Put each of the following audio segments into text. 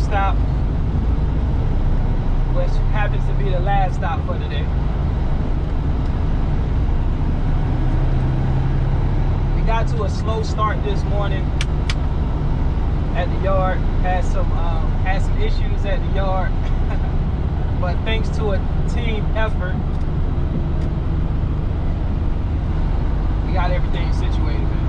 stop, which happens to be the last stop for today. We got to a slow start this morning at the yard. Had some issues at the yard, but thanks to a team effort, we got everything situated, man.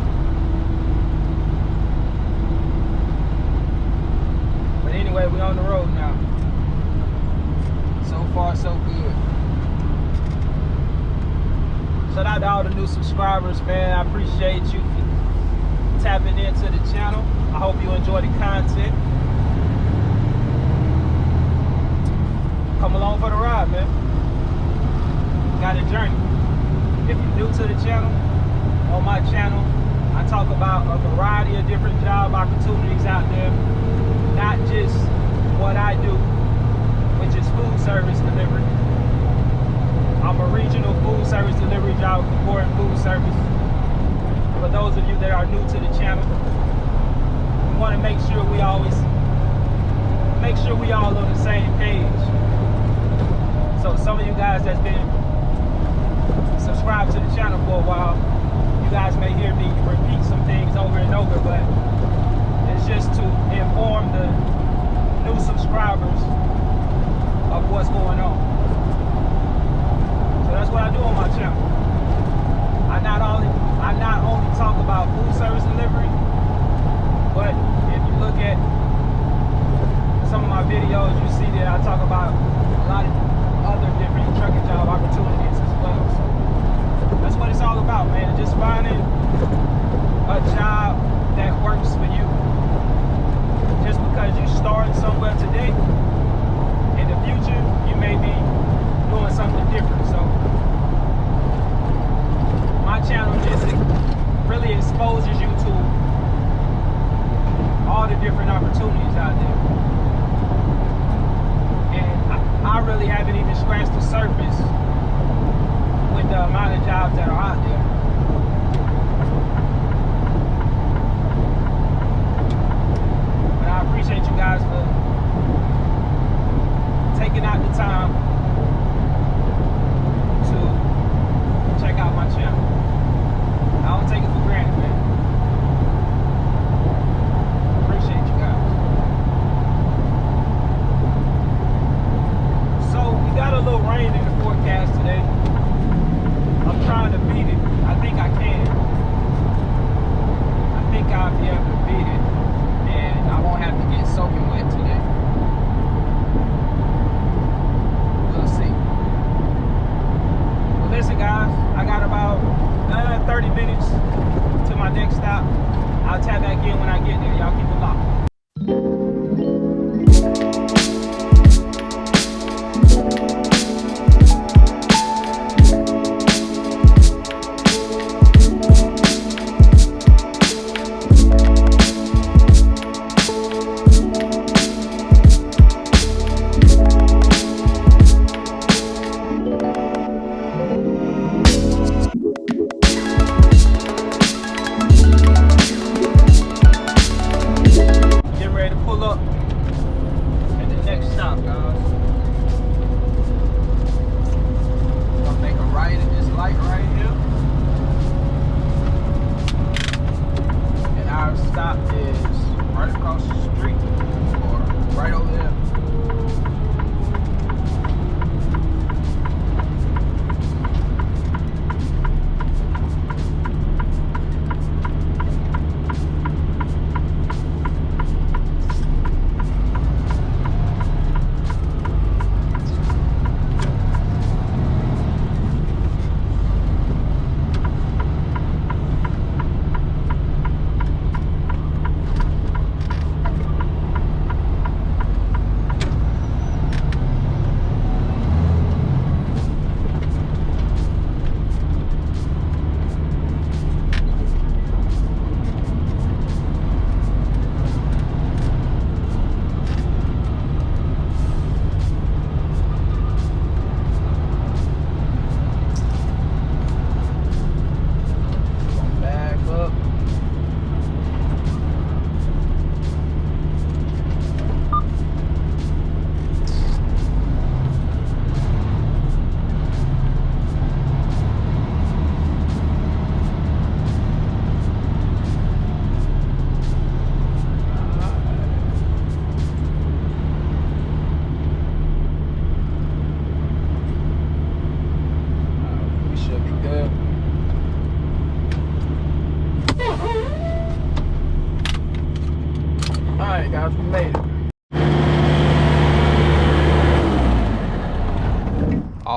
But anyway, we're on the road now. So far, so good. Shout out to all the new subscribers, man. I appreciate you tapping into the channel. I hope you enjoy the content. Come along for the ride, man. Got a journey. If you're new to the channel, on my channel, I talk about a variety of different job opportunities out there. Not just what I do, which is food service delivery. I'm a regional food service delivery job for Gordon Food Service. For those of you that are new to the channel, we want to make sure we all on the same page. So some of you guys that's been subscribed to the channel for a while, you guys may hear me repeat some things over and over, but it's just to inform the new subscribers of what's going on. So that's what I do on my channel. I not only talk about food service delivery, but if you look at some of my videos, you see that I talk about a lot of other different trucking job opportunities as well. So that's what it's all about, man. Just finding a job that works for you. Just because you started somewhere today, in the future you may be doing something different. So my channel just really exposes you to all the different opportunities out there. I really haven't even scratched the surface with the amount of jobs that are out there. But I appreciate you guys for taking out the time to check out my channel. I don't take it for granted, man. Appreciate you guys. We got a little rain in the forecast today. I'm trying to beat it. I think I can. I think I'll be able to beat it. And I won't have to get soaking wet today. We'll see. Well, listen, guys. I got about 30 minutes to my next stop. I'll tap back in when I get there. Y'all keep it locked.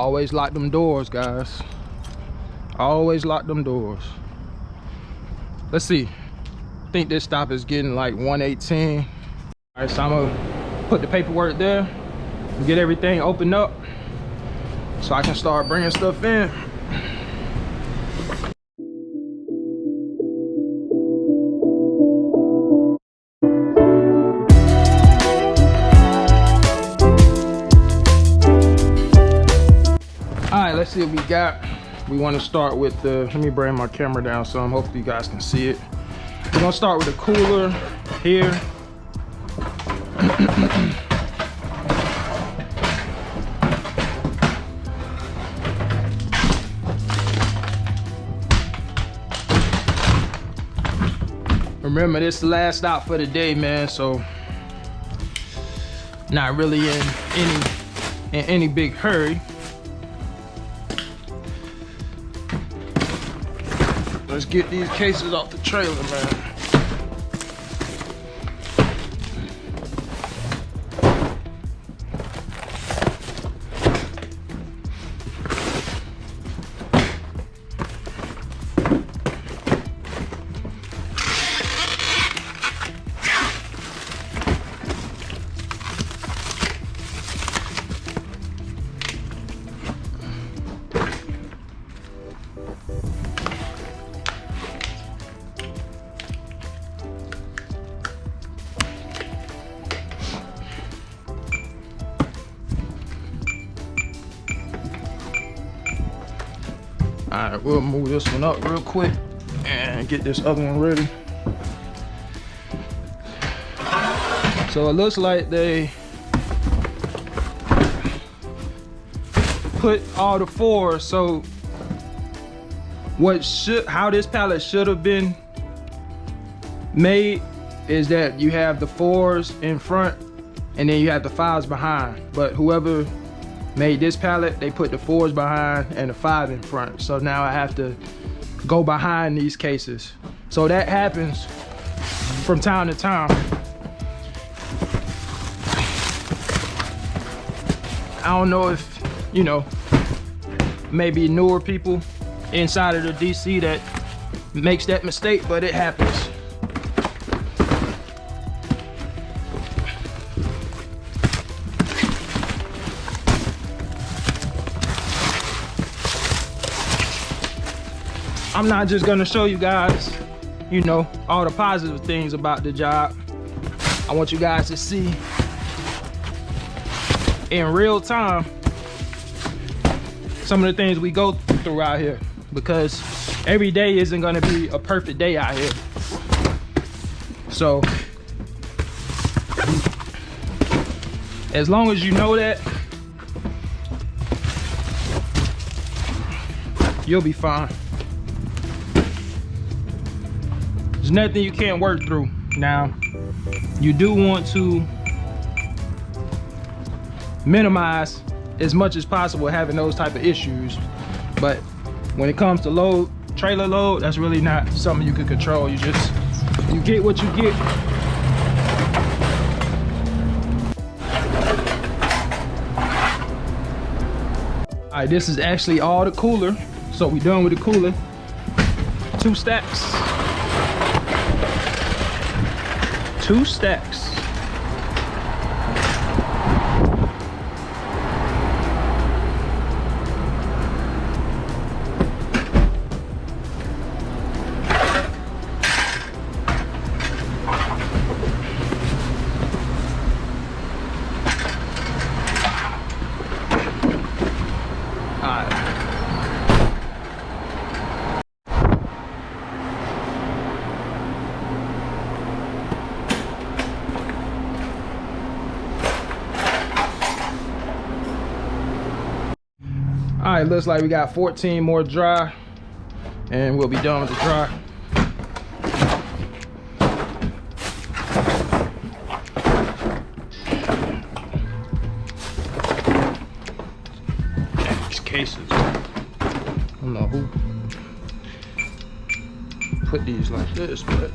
Always lock them doors, guys. Always lock them doors. Let's see. I think this stop is getting like 118. All right, so I'm gonna put the paperwork there and get everything opened up so I can start bringing stuff in. All right, let's see what we got. We want to start with the, let me bring my camera down some, hopefully you guys can see it. We're gonna start with a cooler here. Remember, this is the last stop for the day, man, so not really in any big hurry. Let's get these cases off the trailer, man. All right, we'll move this one up real quick and get this other one ready. So it looks like they put all the fours. So how this pallet should have been made is that you have the fours in front and then you have the fives behind. But whoever made this pallet, they put the fours behind and the five in front. So now I have to go behind these cases. So that happens from time to time. I don't know if, you know, maybe newer people inside of the DC that makes that mistake, but it happens. I'm not just gonna show you guys, you know, all the positive things about the job. I want you guys to see in real time some of the things we go through out here, because every day isn't gonna be a perfect day out here. So as long as you know that, you'll be fine. There's nothing you can't work through. Now, you do want to minimize as much as possible having those type of issues, but when it comes to trailer load, that's really not something you can control. You get what you get. All right, this is actually all the cooler. So we done with the cooler. 2 stacks. 2 stacks. All right, looks like we got 14 more dry and we'll be done with the dry. These cases, I don't know who put these like this, but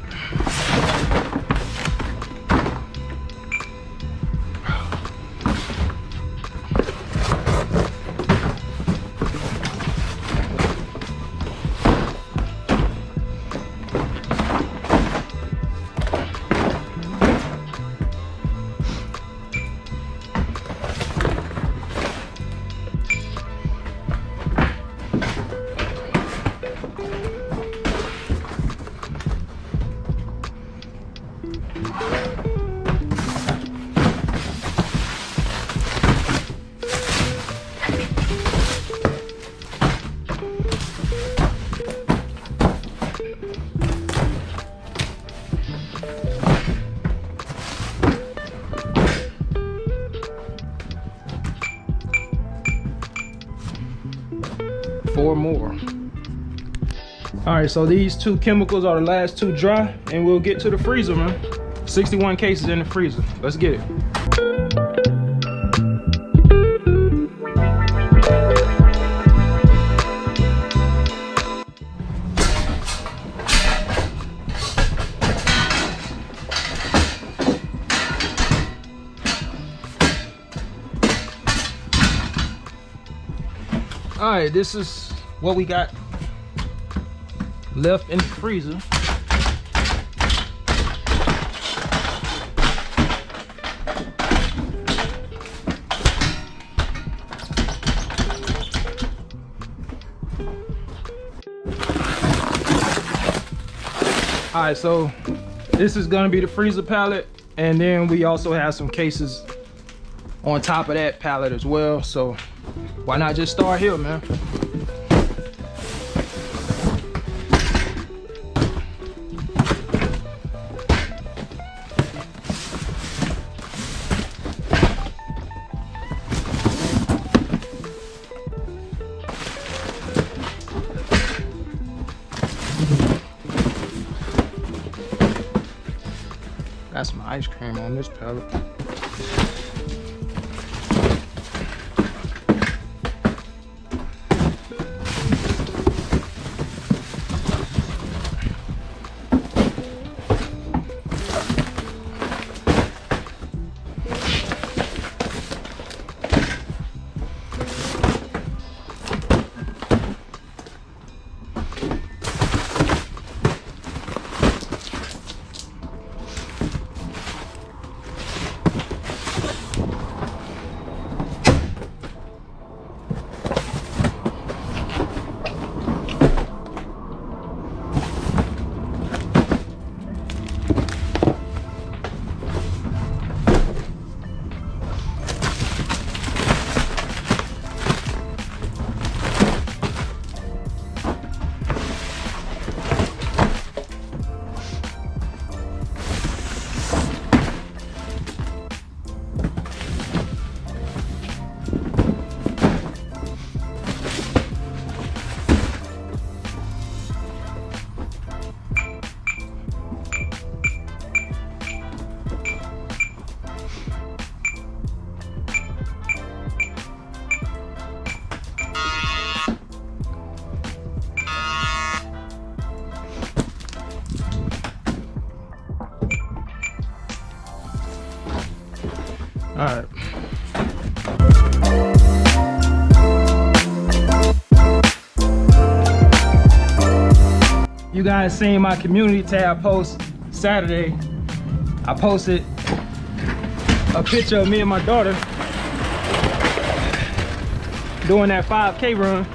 4 more. All right, so these 2 chemicals are the last 2 dry, and we'll get to the freezer, man. 61 cases in the freezer. Let's get it. All right, this is what we got left in the freezer. All right, so this is gonna be the freezer pallet, and then we also have some cases on top of that pallet as well. So why not just start here, man? Got some ice cream on this pallet. All right. You guys seen my community tab post Saturday. I posted a picture of me and my daughter doing that 5K run.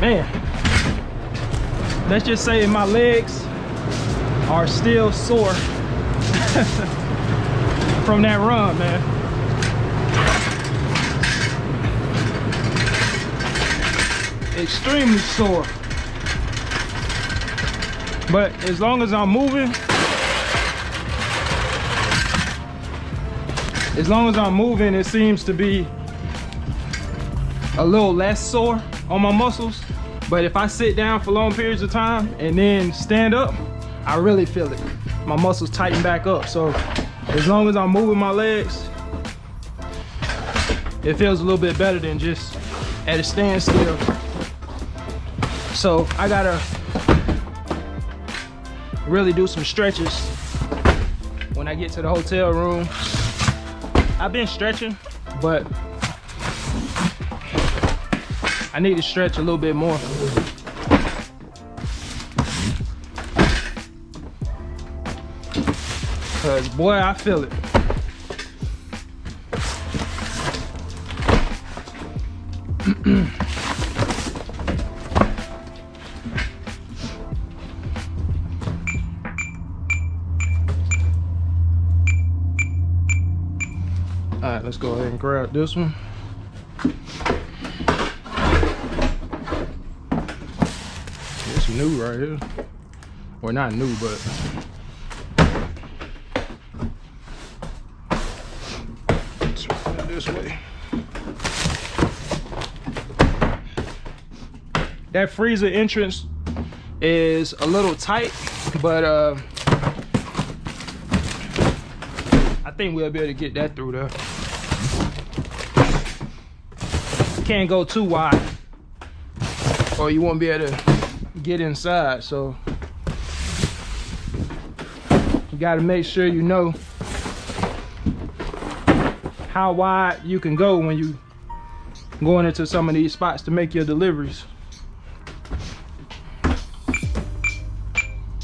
Man, let's just say my legs are still sore from that run, man. Extremely sore. But as long as I'm moving, it seems to be a little less sore on my muscles. But if I sit down for long periods of time and then stand up, I really feel it. My muscles tighten back up. So as long as I'm moving my legs, it feels a little bit better than just at a standstill. So I gotta really do some stretches when I get to the hotel room. I've been stretching, but I need to stretch a little bit more. Cause boy, I feel it. All right, let's go ahead and grab this one. It's new right here. Well, not new, but let's put it this way. that freezer entrance is a little tight, but I think we'll be able to get that through there. Can't go too wide or you won't be able to get inside, so you got to make sure you know how wide you can go when you going into some of these spots to make your deliveries.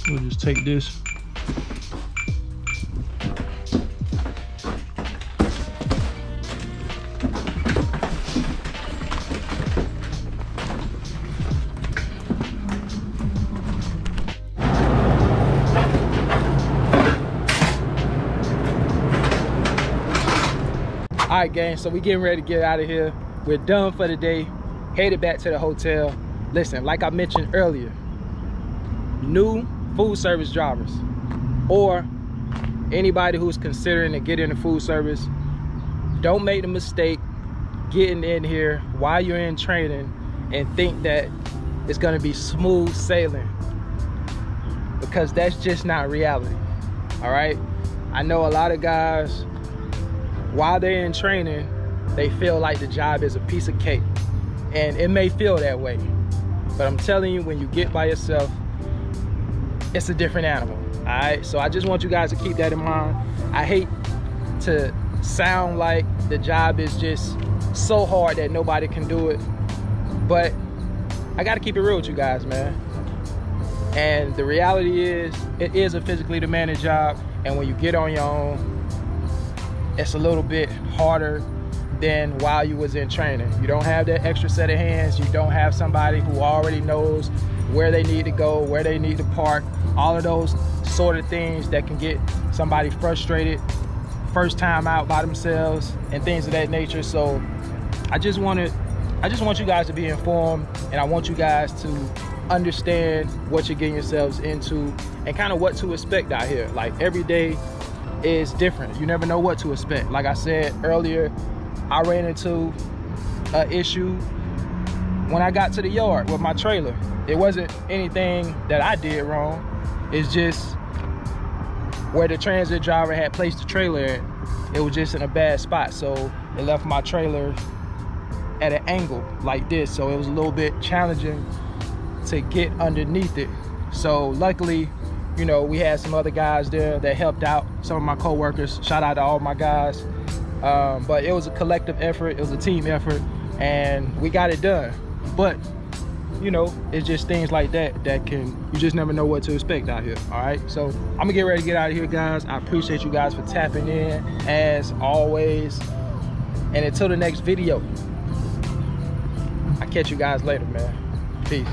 We'll just take this. All right, gang, so we getting ready to get out of here. We're done for the day, headed back to the hotel. Listen, like I mentioned earlier, new food service drivers or anybody who's considering to get into food service, don't make the mistake getting in here while you're in training and think that it's gonna be smooth sailing, because that's just not reality. All right, I know a lot of guys, while they're in training, they feel like the job is a piece of cake, and it may feel that way, but I'm telling you, when you get by yourself, it's a different animal. All right, so I just want you guys to keep that in mind. I hate to sound like the job is just so hard that nobody can do it, but I got to keep it real with you guys, man. And the reality is, it is a physically demanding job, and when you get on your own, it's a little bit harder than while you was in training. You don't have that extra set of hands. You don't have somebody who already knows where they need to go, where they need to park, all of those sort of things that can get somebody frustrated first time out by themselves and things of that nature. So I just want you guys to be informed, and I want you guys to understand what you're getting yourselves into and kind of what to expect out here. Like, every day is different. You never know what to expect. Like I said earlier, I ran into an issue when I got to the yard with my trailer. It wasn't anything that I did wrong. It's just where the transit driver had placed the trailer at, it was just in a bad spot. So it left my trailer at an angle like this. So it was a little bit challenging to get underneath it. So luckily, you know, we had some other guys there that helped out, some of my co-workers. Shout out to all my guys. But it was a collective effort, it was a team effort, and we got it done. But, you know, it's just things like that you just never know what to expect out here. All right, so I'm gonna get ready to get out of here, guys. I appreciate you guys for tapping in as always, and until the next video, I'll catch you guys later, man. Peace.